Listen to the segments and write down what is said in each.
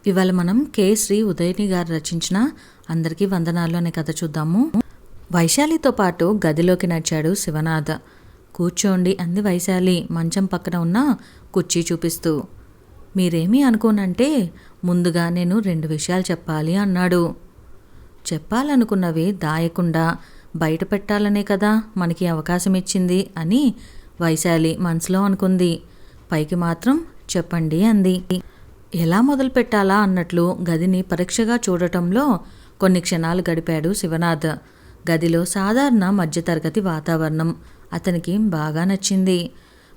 ఇవాళ మనం శ్రీ ఉదయని గారు రచించిన అందరికీ వందనాలు అనే కథ చూద్దాము. వైశాలితో పాటు గదిలోకి నడిచాడు శివనాథ్. కూర్చోండి అంది వైశాలి మంచం పక్కన ఉన్న కుర్చీ చూపిస్తూ. మీరేమీ అనుకోనంటే ముందుగా నేను 2 విషయాలు చెప్పాలి అన్నాడు. చెప్పాలనుకున్నవి దాయకుండా బయట పెట్టాలనే కదా మనకి అవకాశం ఇచ్చింది అని వైశాలి మనసులో అనుకుంది. పైకి మాత్రం చెప్పండి అంది. ఎలా మొదలు పెట్టాలా అన్నట్లు గదిని పరీక్షగా చూడటంలో కొన్ని క్షణాలు గడిపాడు శివనాథ్. గదిలో సాధారణ మధ్యతరగతి వాతావరణం అతనికి బాగా నచ్చింది.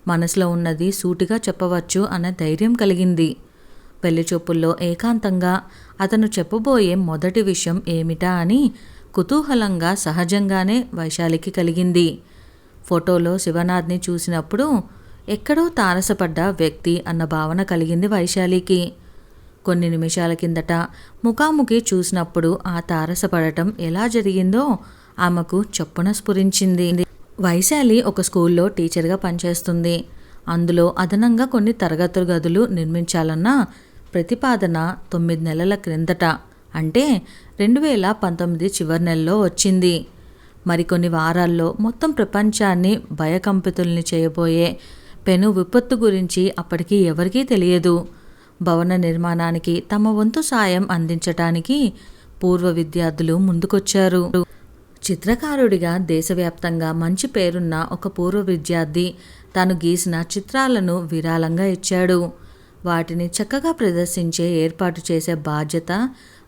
మనసులో ఉన్నది సూటిగా చెప్పవచ్చు అన్న ధైర్యం కలిగింది. పెళ్లి చూపుల్లో ఏకాంతంగా అతను చెప్పబోయే మొదటి విషయం ఏమిటా అని కుతూహలంగా సహజంగానే వైశాలికి కలిగింది. ఫోటోలో శివనాథ్ని చూసినప్పుడు ఎక్కడో తారసపడ్డ వ్యక్తి అన్న భావన కలిగింది వైశాలికి. కొన్ని నిమిషాల కిందట ముఖాముఖి చూసినప్పుడు ఆ తారసపడటం ఎలా జరిగిందో ఆమెకు చొప్పున స్ఫురించింది. వైశాలి ఒక స్కూల్లో టీచర్గా పనిచేస్తుంది. అందులో అదనంగా కొన్ని తరగతుల గదులు నిర్మించాలన్న ప్రతిపాదన 9 నెలల క్రిందట అంటే 2019 చివరి నెలలో వచ్చింది. మరికొన్ని వారాల్లో మొత్తం ప్రపంచాన్ని భయకంపితుల్ని చేయబోయే పెను విపత్తు గురించి అప్పటికి ఎవరికీ తెలియదు. భవన నిర్మాణానికి తమ వంతు సాయం అందించటానికి పూర్వ విద్యార్థులు ముందుకొచ్చారు. చిత్రకారుడిగా దేశవ్యాప్తంగా మంచి పేరున్న ఒక పూర్వ విద్యార్థి తాను గీసిన చిత్రాలను విరాళంగా ఇచ్చాడు. వాటిని చక్కగా ప్రదర్శించే ఏర్పాటు చేసే బాధ్యత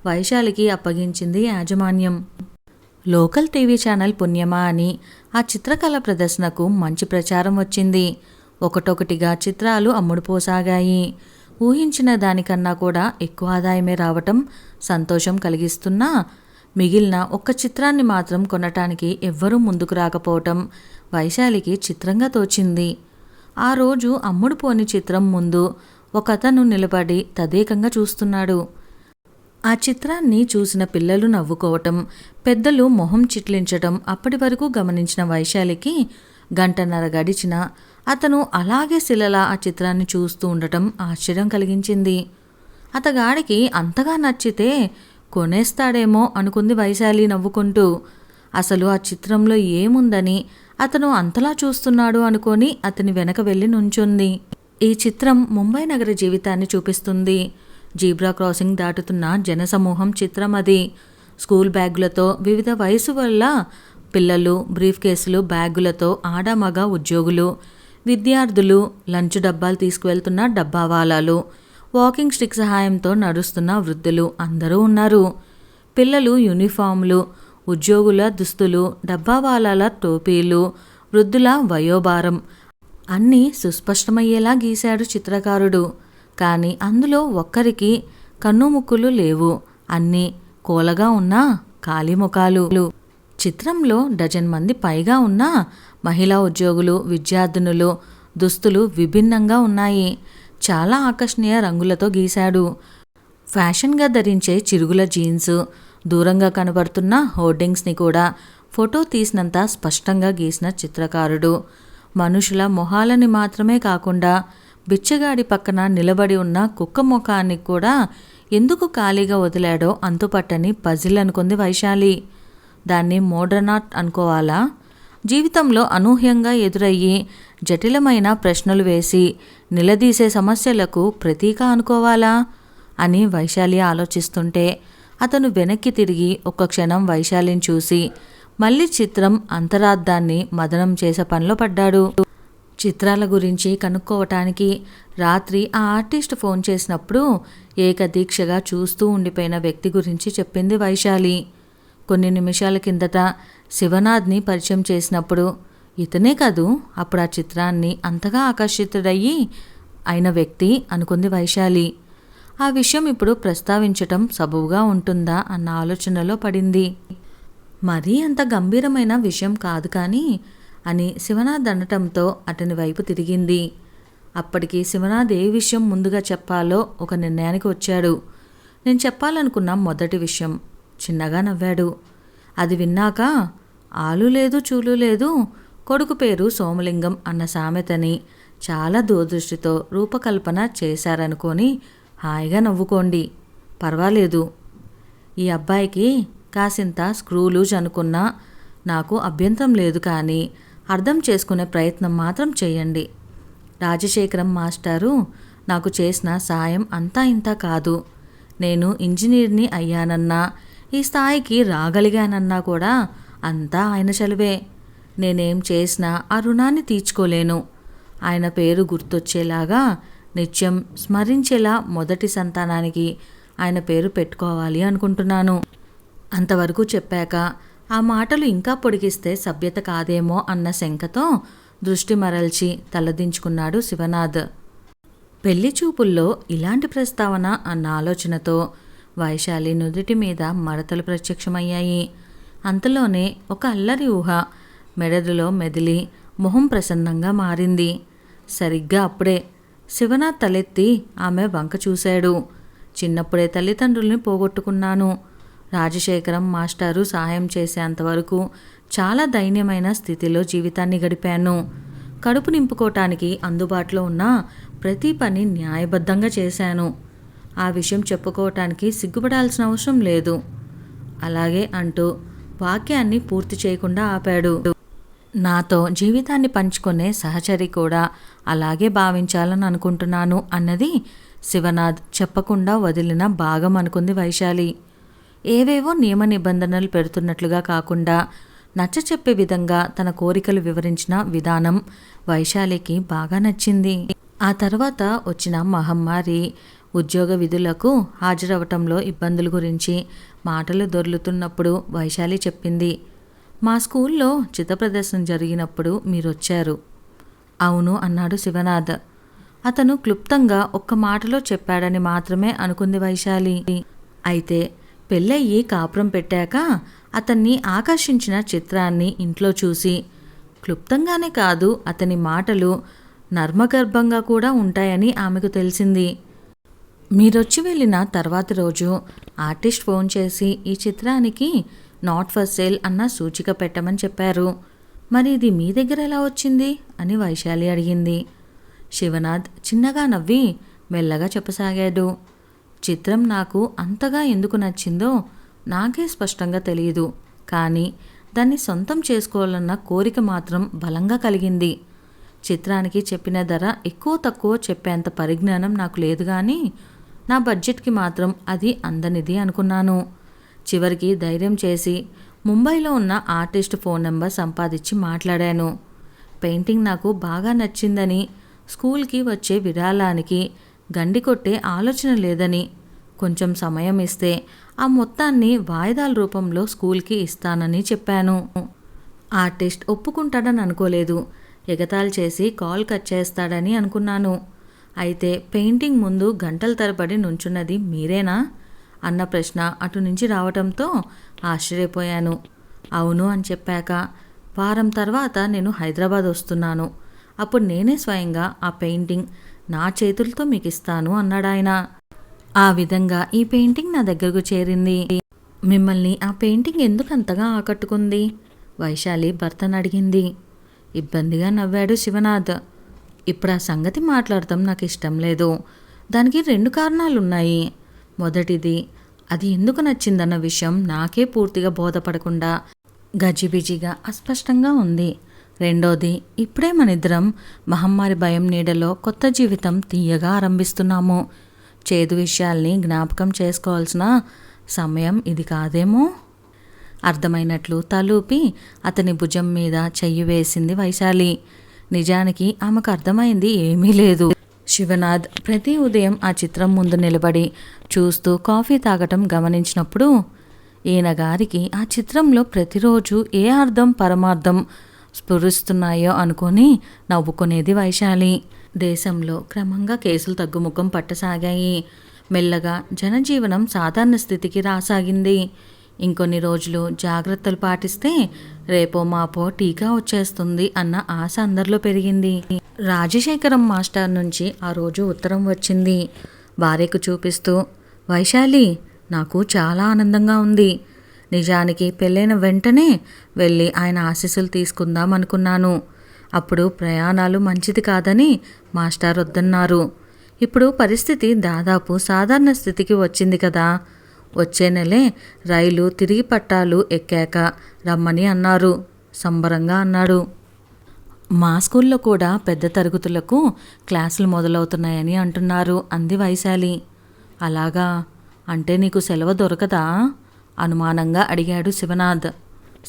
వైశాలికి అప్పగించింది యాజమాన్యం. లోకల్ టీవీ ఛానల్ పుణ్యమా అని ఆ చిత్రకళ ప్రదర్శనకు మంచి ప్రచారం వచ్చింది. ఒకటొకటిగా చిత్రాలు అమ్ముడుపోసాగాయి. ఊహించిన దానికన్నా కూడా ఎక్కువ ఆదాయమే రావటం సంతోషం కలిగిస్తున్నా మిగిలిన ఒక్క చిత్రాన్ని మాత్రం కొనటానికి ఎవ్వరూ ముందుకు రాకపోవటం వైశాలికి చిత్రంగా తోచింది. ఆ రోజు అమ్ముడుపోని చిత్రం ముందు ఒకతను నిలబడి తదేకంగా చూస్తున్నాడు. ఆ చిత్రాన్ని చూసిన పిల్లలు నవ్వుకోవటం, పెద్దలు మొహం చిట్లించటం అప్పటి వరకు గమనించిన వైశాలికి గంటన్నర గడిచిన అతను అలాగే శిలలా ఆ చిత్రాన్ని చూస్తూ ఉండటం ఆశ్చర్యం కలిగించింది. అతగాడికి అంతగా నచ్చితే కొనేస్తాడేమో అనుకుంది వైశాలి నవ్వుకుంటూ. అసలు ఆ చిత్రంలో ఏముందని అతను అంతలా చూస్తున్నాడు అనుకొని అతని వెనక వెళ్ళి నుంచుంది. ఈ చిత్రం ముంబై నగర జీవితాన్ని చూపిస్తుంది. జీబ్రా క్రాసింగ్ దాటుతున్న జనసమూహం చిత్రం అది. స్కూల్ బ్యాగులతో వివిధ వయసు వల్ల పిల్లలు, బ్రీఫ్ కేసులు, బ్యాగులతో ఆడమగ ఉద్యోగులు, విద్యార్థులు, లంచ్ డబ్బాలు తీసుకువెళ్తున్న డబ్బావాలాలు, వాకింగ్ స్టిక్ సహాయంతో నడుస్తున్న వృద్ధులు అందరూ ఉన్నారు. పిల్లలు యూనిఫామ్లు, ఉద్యోగుల దుస్తులు, డబ్బావాలాల టోపీలు, వృద్ధుల వయోభారం అన్నీ సుస్పష్టమయ్యేలా గీశాడు చిత్రకారుడు. కానీ అందులో ఒక్కరికి కన్నుముక్కులు లేవు. అన్నీ కోలగా ఉన్న ఖాళీ ముఖాలు. చిత్రంలో 12 మంది పైగా ఉన్న మహిళా ఉద్యోగులు, విద్యార్థినులు దుస్తులు విభిన్నంగా ఉన్నాయి. చాలా ఆకర్షణీయ రంగులతో గీశాడు. ఫ్యాషన్గా ధరించే చిరుగుల జీన్స్, దూరంగా కనబడుతున్న హోర్డింగ్స్ని కూడా ఫోటో తీసినంత స్పష్టంగా గీసిన చిత్రకారుడు మనుషుల మొహాలని మాత్రమే కాకుండా బిచ్చగాడి పక్కన నిలబడి ఉన్న కుక్క ముఖాన్ని కూడా ఎందుకు ఖాళీగా వదిలాడో అంతుపట్టని పజిల్ అనుకుంది వైశాలి. దాన్ని మోడర్న్ ఆర్ట్ అనుకోవాలా? జీవితంలో అనూహ్యంగా ఎదురయ్యి జటిలమైన ప్రశ్నలు వేసి నిలదీసే సమస్యలకు ప్రతీక అనుకోవాలా అని వైశాలి ఆలోచిస్తుంటే అతను వెనక్కి తిరిగి ఒక్క క్షణం వైశాలిని చూసి మళ్ళీ చిత్రం అంతరార్థాన్ని మదనం చేసే పనిలో పడ్డాడు. చిత్రాల గురించి కనుక్కోవటానికి రాత్రి ఆ ఆర్టిస్ట్ ఫోన్ చేసినప్పుడు ఏకదీక్షగా చూస్తూ ఉండిపోయిన వ్యక్తి గురించి చెప్పింది వైశాలి. కొన్ని నిమిషాల కిందట శివనాథ్ని పరిచయం చేసినప్పుడు ఇతనే కదూ అప్పుడు ఆ చిత్రాన్ని అంతగా ఆకర్షితుడయ్యి అయిన వ్యక్తి అనుకుంది వైశాలి. ఆ విషయం ఇప్పుడు ప్రస్తావించటం సబబుగా ఉంటుందా అన్న ఆలోచనలో పడింది. మరీ అంత గంభీరమైన విషయం కాదు కానీ అని శివనాథ్ అనటంతో అతని వైపు తిరిగింది. అప్పటికి శివనాథ్ ఏ విషయం ముందుగా చెప్పాలో ఒక నిర్ణయానికి వచ్చాడు. నేను చెప్పాలనుకున్న మొదటి విషయం. చిన్నగా నవ్వాడు. అది విన్నాక ఆలు లేదు చూలు లేదు, కొడుకు పేరు సోమలింగం అన్న సామెతని చాలా దూరదృష్టితో రూపకల్పన చేశారనుకొని హాయిగా నవ్వుకోండి పర్వాలేదు. ఈ అబ్బాయికి కాసింత స్క్రూ లూజ్ అనుకున్నా నాకు అభ్యంతరం లేదు, కానీ అర్థం చేసుకునే ప్రయత్నం మాత్రం చేయండి. రాజశేఖరం మాస్టారు నాకు చేసిన సాయం అంతా ఇంతా కాదు. నేను ఇంజనీర్ని అయ్యానన్నా, ఈ స్థాయికి రాగలిగానన్నా కూడా అంతా ఆయన చలువే. నేనేం చేసినా ఆ రుణాన్ని తీర్చుకోలేను. ఆయన పేరు గుర్తొచ్చేలాగా, నిత్యం స్మరించేలా మొదటి సంతానానికి ఆయన పేరు పెట్టుకోవాలి అనుకుంటున్నాను. అంతవరకు చెప్పాక ఆ మాటలు ఇంకా పొడిగిస్తే సభ్యత కాదేమో అన్న శంకతో దృష్టి మరల్చి తలదించుకున్నాడు శివనాథ్. పెళ్లి చూపుల్లో ఇలాంటి ప్రస్తావన అన్న ఆలోచనతో వైశాలి నుదుటి మీద మడతలు ప్రత్యక్షమయ్యాయి. అంతలోనే ఒక అల్లరి ఊహ మెడలో మెదిలి మొహం ప్రసన్నంగా మారింది. సరిగ్గా అప్పుడే శివనాథ్ తలెత్తి ఆమె వంక చూశాడు. చిన్నప్పుడే తల్లిదండ్రుల్ని పోగొట్టుకున్నాను. రాజశేఖరం మాస్టారు సహాయం చేసేంతవరకు చాలా దైన్యమైన స్థితిలో జీవితాన్ని గడిపాను. కడుపు నింపుకోవటానికి అందుబాటులో ఉన్న ప్రతి పని న్యాయబద్ధంగా చేశాను. ఆ విషయం చెప్పుకోవటానికి సిగ్గుపడాల్సిన అవసరం లేదు. అలాగే అంటూ వాక్యాన్ని పూర్తి చేయకుండా ఆపాడు. నాతో జీవితాన్ని పంచుకునే సహచరి కూడా అలాగే భావించాలని అనుకుంటున్నాను అన్నది శివనాథ్ చెప్పకుండా వదిలిన భాగం అనుకుంది వైశాలి. ఏవేవో నియమ నిబంధనలు పెడుతున్నట్లుగా కాకుండా నచ్చచెప్పే విధంగా తన కోరికలు వివరించిన విధానం వైశాలికి బాగా నచ్చింది. ఆ తర్వాత వచ్చిన మహమ్మారి, ఉద్యోగ విధులకు హాజరవటంలో ఇబ్బందుల గురించి మాటలు దొర్లుతున్నప్పుడు వైశాలి చెప్పింది. మా స్కూల్లో చిత్రప్రదర్శన జరిగినప్పుడు మీరొచ్చారు. అవును అన్నాడు శివనాథ్. అతను క్లుప్తంగా ఒక్క మాటలో చెప్పాడని మాత్రమే అనుకుంది వైశాలి. అయితే పెళ్ళయ్యి కాపురం పెట్టాక అతన్ని ఆకర్షించిన చిత్రాన్ని ఇంట్లో చూసి, క్లుప్తంగానే కాదు అతని మాటలు నర్మగర్భంగా కూడా ఉంటాయని ఆమెకు తెలిసింది. మీరొచ్చి వెళ్ళిన తర్వాతి రోజు ఆర్టిస్ట్ ఫోన్ చేసి ఈ చిత్రానికి నాట్ ఫర్ సేల్ అన్న సూచిక పెట్టమని చెప్పారు. మరి ఇది మీ దగ్గర ఎలా వచ్చింది అని వైశాలి అడిగింది. శివనాథ్ చిన్నగా నవ్వి మెల్లగా చెప్పసాగాడు. చిత్రం నాకు అంతగా ఎందుకు నచ్చిందో నాకే స్పష్టంగా తెలియదు, కానీ దాన్ని సొంతం చేసుకోవాలన్న కోరిక మాత్రం బలంగా కలిగింది. చిత్రానికి చెప్పిన ధర ఎక్కువ తక్కువ చెప్పేంత పరిజ్ఞానం నాకు లేదు, కానీ నా బడ్జెట్కి మాత్రం అది అందనిది అనుకున్నాను. చివరికి ధైర్యం చేసి ముంబైలో ఉన్న ఆర్టిస్ట్ ఫోన్ నెంబర్ సంపాదించి మాట్లాడాను. పెయింటింగ్ నాకు బాగా నచ్చిందని, స్కూల్కి వచ్చే విరాళానికి గండి కొట్టే ఆలోచన లేదని, కొంచెం సమయం ఇస్తే ఆ మొత్తాన్ని వాయిదాల రూపంలో స్కూల్కి ఇస్తానని చెప్పాను. ఆర్టిస్ట్ ఒప్పుకుంటాడని అనుకోలేదు. ఎగతాళి చేసి కాల్ కట్ చేస్తాడని అనుకున్నాను. అయితే పెయింటింగ్ ముందు గంటల తరబడి నుంచున్నది మీరేనా అన్న ప్రశ్న అటు నుంచి రావడంతో ఆశ్చర్యపోయాను. అవును అని చెప్పాక వారం తర్వాత నేను హైదరాబాద్ వస్తున్నాను. అప్పుడు నేనే స్వయంగా ఆ పెయింటింగ్ నా చేతులతో మీకు ఇస్తాను అన్నాడాయన. ఆ విధంగా ఈ పెయింటింగ్ నా దగ్గరకు చేరింది. మిమ్మల్ని ఆ పెయింటింగ్ ఎందుకు అంతగా ఆకట్టుకుంది? వైశాలి భర్తను అడిగింది. ఇబ్బందిగా నవ్వాడు శివనాథ్. ఇప్పుడు ఆ సంగతి మాట్లాడటం నాకు ఇష్టం లేదు. దానికి 2 కారణాలున్నాయి. మొదటిది, అది ఎందుకు నచ్చిందన్న విషయం నాకే పూర్తిగా బోధపడకుండా గజిబిజిగా అస్పష్టంగా ఉంది. రెండోది, ఇప్పుడే మనిద్దరం మహమ్మారి భయం నీడలో కొత్త జీవితం తీయగా ఆరంభిస్తున్నాము. చేదు విషయాల్ని జ్ఞాపకం చేసుకోవాల్సిన సమయం ఇది కాదేమో. అర్థమైనట్లు తలూపి అతని భుజం మీద చెయ్యి వేసింది వైశాలి. నిజానికి ఆమెకు అర్థమైంది ఏమీ లేదు. శివనాథ్ ప్రతి ఉదయం ఆ చిత్రం ముందు నిలబడి చూస్తూ కాఫీ తాగటం గమనించినప్పుడు ఈయన గారికి ఆ చిత్రంలో ప్రతిరోజు ఏ అర్థం పరమార్థం స్ఫురిస్తున్నాయో అనుకొని నవ్వుకునేది వైశాలి. దేశంలో క్రమంగా కేసులు తగ్గుముఖం పట్టసాగాయి. మెల్లగా జనజీవనం సాధారణ స్థితికి రాసాగింది. ఇంకొన్ని రోజులు జాగ్రత్తలు పాటిస్తే రేపో మాపో టీకా వచ్చేస్తుంది అన్న ఆశ అందరిలో పెరిగింది. రాజశేఖరం మాస్టర్ నుంచి ఆ రోజు ఉత్తరం వచ్చింది. భార్యకు చూపిస్తూ, వైశాలి, నాకు చాలా ఆనందంగా ఉంది. నిజానికి పెళ్ళైన వెంటనే వెళ్ళి ఆయన ఆశీస్సులు తీసుకుందాం అనుకున్నాను. అప్పుడు ప్రయాణాలు మంచిది కాదని మాస్టర్ వద్దన్నారు. ఇప్పుడు పరిస్థితి దాదాపు సాధారణ స్థితికి వచ్చింది కదా. వచ్చే నెలే రైలు తిరిగి పట్టాలు ఎక్కాక రమ్మని అన్నారు. సంబరంగా అన్నాడు. మా స్కూల్లో కూడా పెద్ద తరగతులకు క్లాసులు మొదలవుతున్నాయని అంటున్నారు అంది వైశాలి. అలాగా, అంటే నీకు సెలవు దొరకదా? అనుమానంగా అడిగాడు శివనాథ్.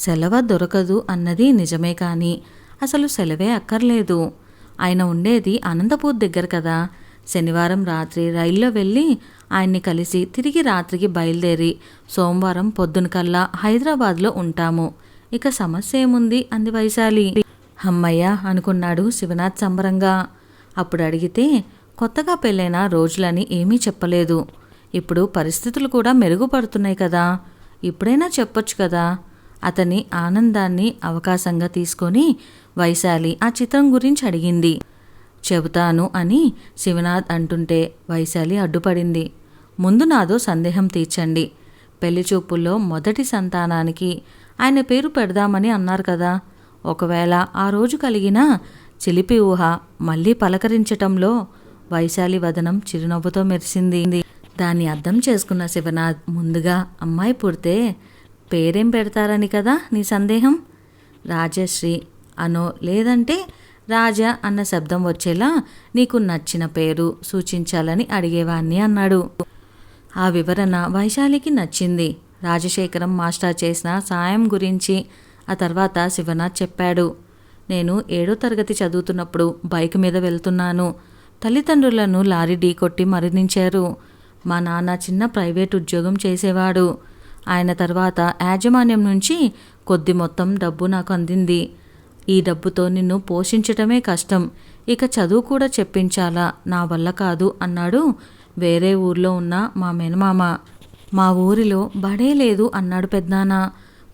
సెలవు దొరకదు అన్నది నిజమే, కానీ అసలు సెలవే అక్కర్లేదు. ఆయన ఉండేది అనంతపూర్ దగ్గర కదా. శనివారం రాత్రి రైల్లో వెళ్ళి ఆయన్ని కలిసి తిరిగి రాత్రికి బయలుదేరి సోమవారం పొద్దునకల్లా హైదరాబాద్లో ఉంటాము. ఇక సమస్య ఏముంది అంది వైశాలి. అమ్మయ్య అనుకున్నాడు శివనాథ్ సంబరంగా. అప్పుడు అడిగితే కొత్తగా పెళ్ళైన రోజులని ఏమీ చెప్పలేదు. ఇప్పుడు పరిస్థితులు కూడా మెరుగుపడుతున్నాయి కదా, ఇప్పుడైనా చెప్పొచ్చు కదా. అతని ఆనందాన్ని అవకాశంగా తీసుకొని వైశాలి ఆ చిత్రం గురించి అడిగింది. చెబుతాను అని శివనాథ్ అంటుంటే వైశాలి అడ్డుపడింది. ముందు నాదో సందేహం తీర్చండి. పెళ్లి చూపుల్లో మొదటి సంతానానికి ఆయన పేరు పెడదామని అన్నారు కదా. ఒకవేళ ఆ రోజు కలిగిన చిలిపి ఊహ మళ్ళీ పలకరించటంలో వైశాలి వదనం చిరునవ్వుతో మెరిసింది. దాన్ని అర్థం చేసుకున్న శివనాథ్, ముందుగా అమ్మాయి పుడితే పేరేం పెడతారని కదా నీ సందేహం? రాజశ్రీ అనో లేదంటే రాజా అన్న శబ్దం వచ్చేలా నీకు నచ్చిన పేరు సూచించాలని అడిగేవాణ్ణి అన్నాడు. ఆ వివరణ వైశాలికి నచ్చింది. రాజశేఖరం మాస్టర్ చేసిన సాయం గురించి ఆ తర్వాత శివనాథ్ చెప్పాడు. నేను 7వ తరగతి చదువుతున్నప్పుడు బైక్ మీద వెళ్తున్నాను. తల్లిదండ్రులను లారీ ఢీకొట్టి మరణించారు. మా నాన్న చిన్న ప్రైవేట్ ఉద్యోగం చేసేవాడు. ఆయన తర్వాత యాజమాన్యం నుంచి కొద్ది మొత్తం డబ్బు నాకు అందింది. ఈ డబ్బుతో నిన్ను పోషించటమే కష్టం, ఇక చదువు కూడా చెప్పించాలా, నా వల్ల కాదు అన్నాడు వేరే ఊర్లో ఉన్న మా మేనమామ. మా ఊరిలో బడే లేదు అన్నాడు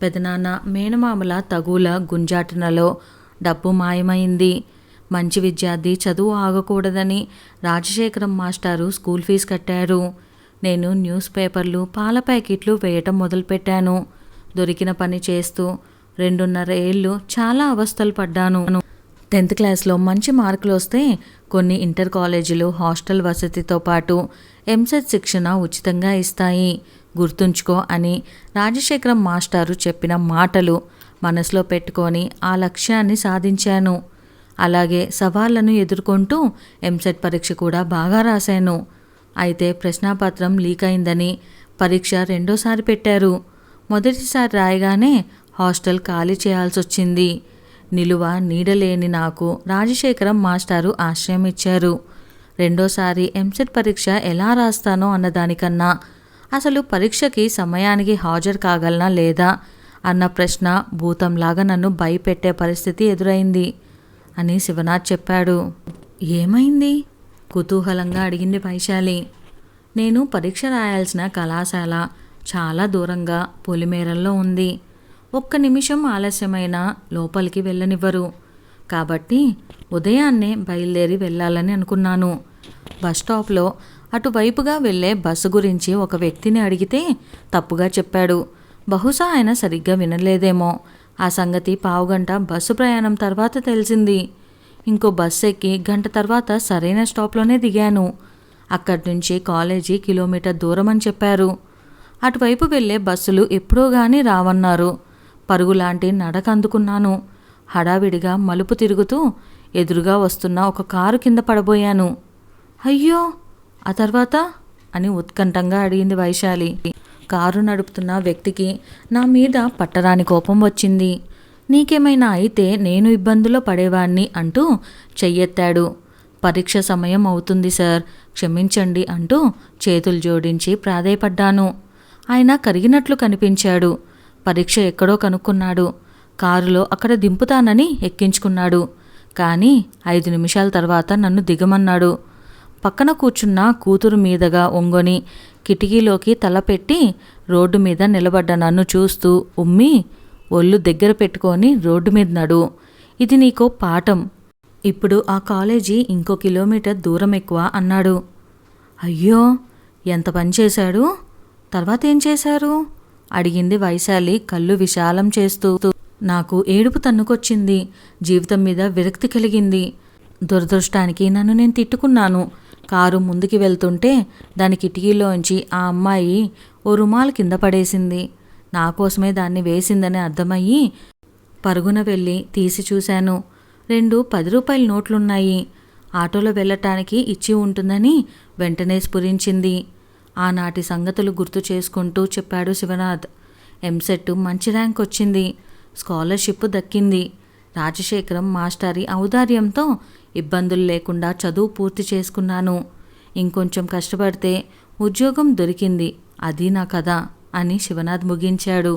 పెదనాన్న మేనమామల తగుల గుంజాటనలో డబ్బు మాయమైంది. మంచి విద్యార్థి చదువు ఆగకూడదని రాజశేఖరం మాస్టారు స్కూల్ ఫీజు కట్టారు. నేను న్యూస్ పేపర్లు పాల ప్యాకెట్లు వేయటం మొదలుపెట్టాను. దొరికిన పని చేస్తూ 2.5 ఏళ్ళు చాలా అవస్థలు పడ్డాను. 10th క్లాస్లో మంచి మార్కులు వస్తే కొన్ని ఇంటర్ కాలేజీలు హాస్టల్ వసతితో పాటు ఎంసెట్ శిక్షణ ఉచితంగా ఇస్తాయి, గుర్తుంచుకో అని రాజశేఖరం మాస్టారు చెప్పిన మాటలు మనసులో పెట్టుకొని ఆ లక్ష్యాన్ని సాధించాను. అలాగే సవాళ్లను ఎదుర్కొంటూ ఎంసెట్ పరీక్ష కూడా బాగా రాశాను. అయితే ప్రశ్నాపత్రం లీక్ అయిందని పరీక్ష 2వ సారి పెట్టారు. మొదటిసారి రాయగానే హాస్టల్ ఖాళీ చేయాల్సి వచ్చింది. నిలువ నీడలేని నాకు రాజశేఖరం మాస్టారు ఆశ్రయం ఇచ్చారు. 2వ సారి ఎంసెట్ పరీక్ష ఎలా రాస్తానో అన్నదానికన్నా అసలు పరీక్షకి సమయానికి హాజరు కాగలనా లేదా అన్న ప్రశ్న భూతంలాగా నన్ను భయపెట్టే పరిస్థితి ఎదురైంది అని శివనాథ్ చెప్పాడు. ఏమైంది? కుతూహలంగా అడిగింది వైశాలి. నేను పరీక్ష రాయాల్సిన కళాశాల చాలా దూరంగా పొలిమేరల్లో ఉంది. 1 నిమిషం ఆలస్యమైనా లోపలికి వెళ్ళనివ్వరు. కాబట్టి ఉదయాన్నే బయలుదేరి వెళ్ళాలని అనుకున్నాను. బస్టాప్లో అటువైపుగా వెళ్ళే బస్సు గురించి ఒక వ్యక్తిని అడిగితే తప్పుగా చెప్పాడు. బహుశా ఆయన సరిగ్గా వినలేదేమో. ఆ సంగతి పావుగంట బస్సు ప్రయాణం తర్వాత తెలిసింది. ఇంకో బస్సు ఎక్కి గంట తర్వాత సరైన స్టాప్లోనే దిగాను. అక్కడి నుంచి కాలేజీ కిలోమీటర్ దూరం అని చెప్పారు. అటువైపు వెళ్ళే బస్సులు ఎప్పుడో గానీ రావన్నారు. పరుగులాంటి నడక అందుకున్నాను. హడావిడిగా మలుపు తిరుగుతూ ఎదురుగా వస్తున్న ఒక కారు కింద పడబోయాను. అయ్యో, ఆ తర్వాత అని ఉత్కంఠంగా అడిగింది వైశాలి. కారు నడుపుతున్న వ్యక్తికి నా మీద పట్టరాని కోపం వచ్చింది. నీకేమైనా అయితే నేను ఇబ్బందులో పడేవాణ్ణి అంటూ చెయ్యెత్తాడు. పరీక్ష సమయం అవుతుంది సార్, క్షమించండి అంటూ చేతులు జోడించి ప్రాధేయపడ్డాను. ఆయన కరిగినట్లు కనిపించాడు. పరీక్ష ఎక్కడో కనుక్కున్నాడు. కారులో అక్కడ దింపుతానని ఎక్కించుకున్నాడు. కానీ 5 నిమిషాల తర్వాత నన్ను దిగమన్నాడు. పక్కన కూర్చున్న కూతురు మీదగా ఒంగొని కిటికీలోకి తలపెట్టి రోడ్డు మీద నిలబడ్డ నన్ను చూస్తూ ఉమ్మి ఒళ్ళు దగ్గర పెట్టుకొని రోడ్డు మీద నడు, ఇది నీకో పాఠం, ఇప్పుడు ఆ కాలేజీ ఇంకో కిలోమీటర్ దూరం ఎక్కువ అన్నాడు. అయ్యో, ఎంత పని చేశాడు? తర్వాత ఏం చేశారు అడిగింది వైశాలి కళ్ళు విశాలం చేస్తూ. నాకు ఏడుపు తన్నుకొచ్చింది. జీవితం మీద విరక్తి కలిగింది. దురదృష్టానికి నన్ను నేను తిట్టుకున్నాను. కారు ముందుకి వెళ్తుంటే దాని కిటికీలోంచి ఆ అమ్మాయి ఓ రుమాలు కింద పడేసింది. నా కోసమే దాన్ని వేసిందని అర్థమయ్యి పరుగున వెళ్ళి తీసి చూశాను. 2 10 రూపాయల నోట్లున్నాయి. ఆటోలో వెళ్ళటానికి ఇచ్చి ఉంటుందని వెంటనే స్ఫురించింది. ఆనాటి సంగతులు గుర్తు చేసుకుంటూ చెప్పాడు శివనాథ్. ఎంసెట్ మంచి ర్యాంక్ వచ్చింది. స్కాలర్షిప్ దక్కింది. రాజశేఖరం మాస్టారి ఔదార్యంతో ఇబ్బందులు లేకుండా చదువు పూర్తి చేసుకున్నాను. ఇంకొంచెం కష్టపడితే ఉద్యోగం దొరికింది. అది నా కథ అని శివనాథ్ ముగించాడు.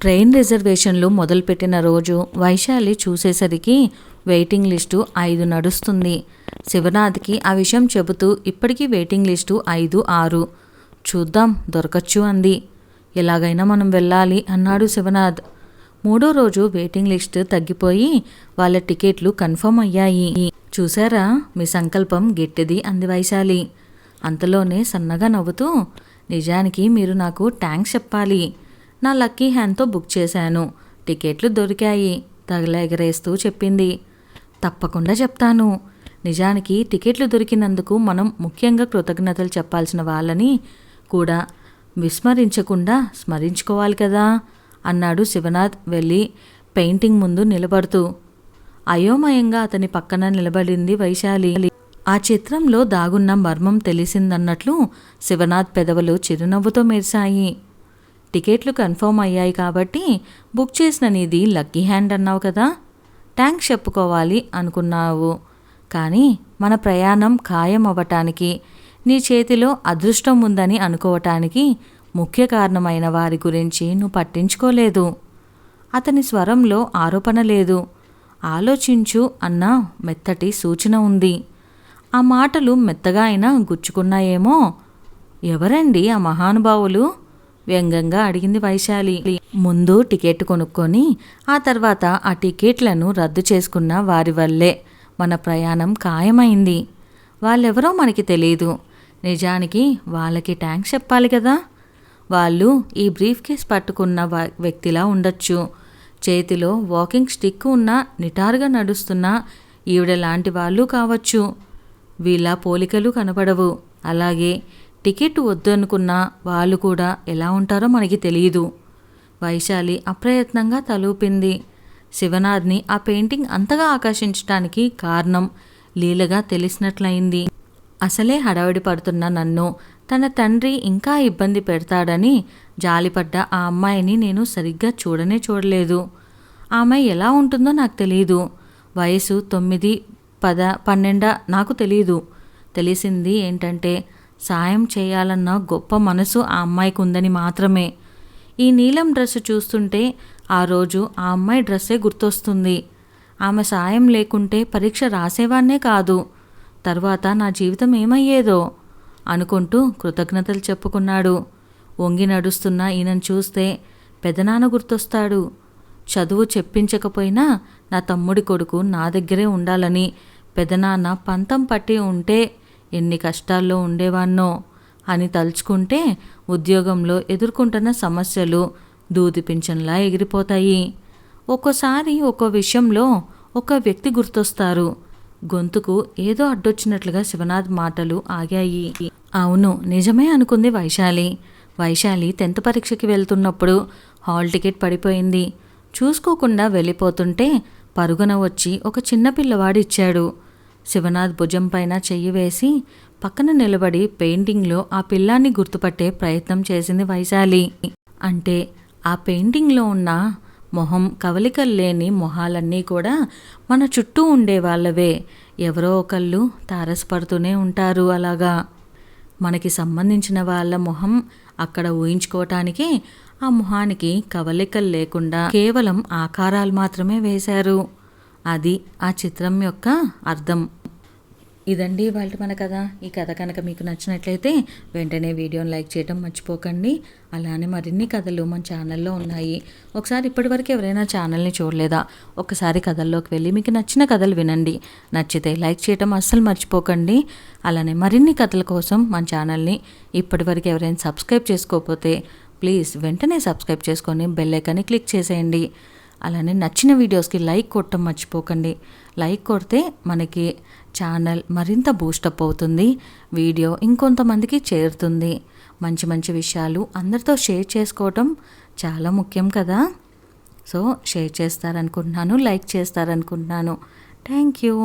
ట్రైన్ రిజర్వేషన్లు మొదలుపెట్టిన రోజు వైశాలి చూసేసరికి వెయిటింగ్ లిస్టు 5 నడుస్తుంది. శివనాథ్కి ఆ విషయం చెబుతూ ఇప్పటికీ వెయిటింగ్ లిస్టు 5, 6. చూద్దాం దొరకచ్చు అంది. ఎలాగైనా మనం వెళ్ళాలి అన్నాడు శివనాథ్. 3వ రోజు వెయిటింగ్ లిస్ట్ తగ్గిపోయి వాళ్ళ టికెట్లు కన్ఫర్మ్ అయ్యాయి. చూసారా, మీ సంకల్పం గట్టిది అంది వైశాలి. అంతలోనే సన్నగా నవ్వుతూ, నిజానికి మీరు నాకు థ్యాంక్స్ చెప్పాలి. నా లక్కీ హ్యాండ్తో బుక్ చేశాను, టికెట్లు దొరికాయి తగలెగరేస్తూ చెప్పింది. తప్పకుండా చెప్తాను. నిజానికి టికెట్లు దొరికినందుకు మనం ముఖ్యంగా కృతజ్ఞతలు చెప్పాల్సిన వాళ్ళని కూడా విస్మరించకుండా స్మరించుకోవాలి కదా అన్నాడు శివనాథ్ వెళ్ళి పెయింటింగ్ ముందు నిలబడుతూ. అయోమయంగా అతని పక్కన నిలబడింది వైశాలి. ఆ చిత్రంలో దాగున్న మర్మం తెలిసిందన్నట్లు శివనాథ్ పెదవులు చిరునవ్వుతో మెరిశాయి. టికెట్లు కన్ఫర్మ్ అయ్యాయి కాబట్టి బుక్ చేసిన నీది లక్కీ హ్యాండ్ అన్నావు కదా, థ్యాంక్స్ చెప్పుకోవాలి అనుకున్నావు. కానీ మన ప్రయాణం ఖాయం అవ్వటానికి, నీ చేతిలో అదృష్టం ఉందని అనుకోవటానికి ముఖ్య కారణమైన వారి గురించి నువ్వు పట్టించుకోలేదు. అతని స్వరంలో ఆరోపణ లేదు. ఆలోచించు అన్న మెత్తటి సూచన ఉంది. ఆ మాటలు మెత్తగా అయినా గుచ్చుకున్నాయేమో. ఎవరండి ఆ మహానుభావులు? వ్యంగ్యంగా అడిగింది వైశాలి. ముందు టికెట్ కొనుక్కొని ఆ తర్వాత ఆ టికెట్లను రద్దు చేసుకున్న వారి వల్లే మన ప్రయాణం ఖాయమైంది. వాళ్ళెవరో మనకి తెలియదు. నిజానికి వాళ్ళకి థ్యాంక్స్ చెప్పాలి కదా. వాళ్ళు ఈ బ్రీఫ్ కేస్ పట్టుకున్న వ్యక్తిలా ఉండొచ్చు. చేతిలో వాకింగ్ స్టిక్ ఉన్న నిటారుగా నడుస్తున్న ఈవిడ లాంటి వాళ్ళు కావచ్చు. వీళ్ళ పోలికలు కనపడవు. అలాగే టికెట్ వద్దనుకున్న వాళ్ళు కూడా ఎలా ఉంటారో మనకి తెలియదు. వైశాలి అప్రయత్నంగా తలూపింది. శివనాథ్ని ఆ పెయింటింగ్ అంతగా ఆకర్షించడానికి కారణం లీలగా తెలిసినట్లయింది. అసలే హడావిడి పడుతున్న నన్ను తన తండ్రి ఇంకా ఇబ్బంది పెడతాడని జాలిపడ్డ ఆ అమ్మాయిని నేను సరిగ్గా చూడలేదు. ఆమె ఎలా ఉంటుందో నాకు తెలియదు. వయసు 9, 10, 12 నాకు తెలియదు. తెలిసింది ఏంటంటే సాయం చేయాలన్న గొప్ప మనసు ఆ అమ్మాయికి ఉందని మాత్రమే. ఈ నీలం డ్రెస్సు చూస్తుంటే ఆ రోజు ఆ అమ్మాయి డ్రెస్సే గుర్తొస్తుంది. ఆమె సాయం లేకుంటే పరీక్ష రాసేవాన్నే కాదు. తర్వాత నా జీవితం ఏమయ్యేదో అనుకుంటూ కృతజ్ఞతలు చెప్పుకున్నాడు. వంగి నడుస్తున్న ఈయనను చూస్తే పెదనాన్న గుర్తొస్తాడు. చదువు చెప్పించకపోయినా నా తమ్ముడి కొడుకు నా దగ్గరే ఉండాలని పెదనాన్న పంతం పట్టి ఉంటే ఎన్ని కష్టాల్లో ఉండేవాన్నో అని తలుచుకుంటే ఉద్యోగంలో ఎదుర్కొంటున్న సమస్యలు దూది పింఛన్లా ఎగిరిపోతాయి. ఒక్కోసారి ఒక్కో విషయంలో ఒక వ్యక్తి గుర్తొస్తారు. గొంతుకు ఏదో అడ్డొచ్చినట్లుగా శివనాథ్ మాటలు ఆగాయి. అవును, నిజమే అనుకుంది వైశాలి. 10th పరీక్షకి వెళ్తున్నప్పుడు హాల్ టికెట్ పడిపోయింది. చూసుకోకుండా వెళ్ళిపోతుంటే పరుగున వచ్చి ఒక చిన్న పిల్లవాడు ఇచ్చాడు. శివనాథ్ భుజం పైన చెయ్యి వేసి పక్కన నిలబడి పెయింటింగ్లో ఆ పిల్లాన్ని గుర్తుపట్టే ప్రయత్నం చేసింది వైశాలి. అంటే ఆ పెయింటింగ్లో ఉన్న మొహం కవలికలు లేని మొహాలన్నీ కూడా మన చుట్టూ ఉండే వాళ్ళవే. ఎవరో ఒకళ్ళు తారసపడుతూనే ఉంటారు. అలాగా మనకి సంబంధించిన వాళ్ళ మొహం అక్కడ ఊహించుకోవటానికి ఆ మొహానికి కవలికలు లేకుండా కేవలం ఆకారాలు మాత్రమే వేశారు. అది ఆ చిత్రం యొక్క అర్థం. ఇదండి వాళ్ళ మన కథ. ఈ కథ కనుక మీకు నచ్చినట్లయితే వెంటనే వీడియోని లైక్ చేయడం మర్చిపోకండి. అలానే మరిన్ని కథలు మన ఛానల్లో ఉన్నాయి. ఒకసారి ఇప్పటివరకు ఎవరైనా ఛానల్ని చూడలేదా, ఒకసారి కథల్లోకి వెళ్ళి మీకు నచ్చిన కథలు వినండి. నచ్చితే లైక్ చేయడం అస్సలు మర్చిపోకండి. అలానే మరిన్ని కథల కోసం మన ఛానల్ని ఇప్పటివరకు ఎవరైనా సబ్స్క్రైబ్ చేసుకోకపోతే ప్లీజ్ వెంటనే సబ్స్క్రైబ్ చేసుకొని బెల్ ఐకాన్ని క్లిక్ చేసేయండి. అలానే నచ్చిన వీడియోస్కి లైక్ కొట్టడం మర్చిపోకండి. లైక్ కొడితే మనకి ఛానల్ మరింత బూస్టప్ అవుతుంది, వీడియో ఇంకొంతమందికి చేరుతుంది. మంచి మంచి విషయాలు అందరితో షేర్ చేసుకోవటం చాలా ముఖ్యం కదా. సో షేర్ చేస్తారనుకుంటున్నాను, లైక్ చేస్తారనుకుంటున్నాను. Thank you.